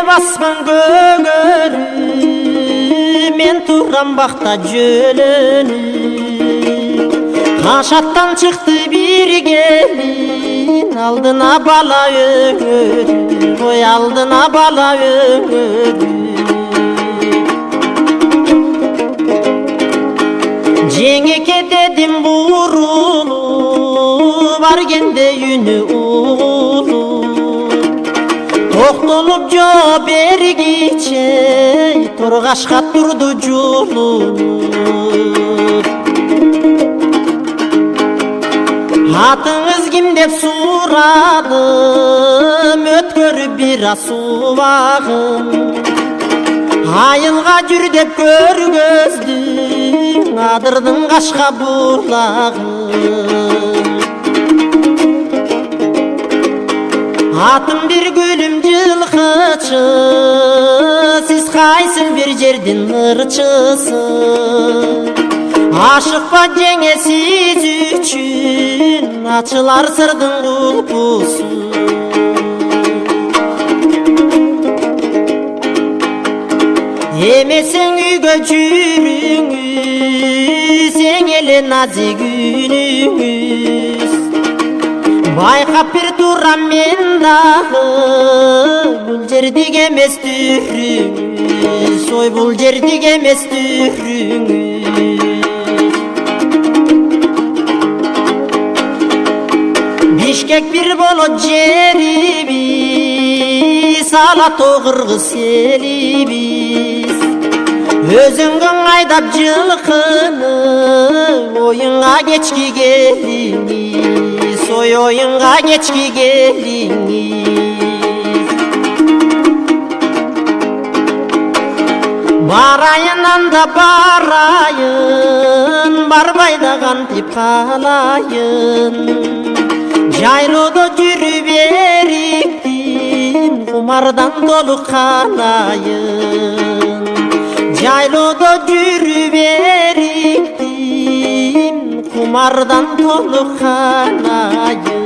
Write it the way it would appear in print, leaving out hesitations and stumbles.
басқан көгөрү, мен турам бақта жөлөнү. Қашаттан шықты бір келін, алдына бала өңөрү, ой алдына бала өңөрү. Жеңеке дедим бурулу, баргенде үні улу. Тоқтолуп жо бергиче, торгашка турду жулуп. Атыңыз ким деп сурадым, өткөрүп бир асубагым. Айылга жүр деп көргөздүм, адырдың кашка булагын. Атым bir gülüm жылкычы, сиз кайсы bir жердин ырчысы? Ашыкпа жеңе сиз үчүн, ачылар сырдын кулпусу. Эмесең үйгө жүрүңүз, эң эле назик үнүңүз. Байкап бир турам мен дагы, бул жердик эмес түрүңүз, ой бул жердик эмес түрүңүз. Бишкек бир болот жерибиз, ала тоо кыргыз элибиз. Өзүңгөн айдап жылкыны, оюңа кечки келиңиз, ой оюңа кечки келиңиз. Барайын анда барайын, барбай да кантип калайын. Жайлоодо жүрүп эриктим, кумардан толук канайын. Жайлоодо жүрүп эриктим, кумардан толук канайын.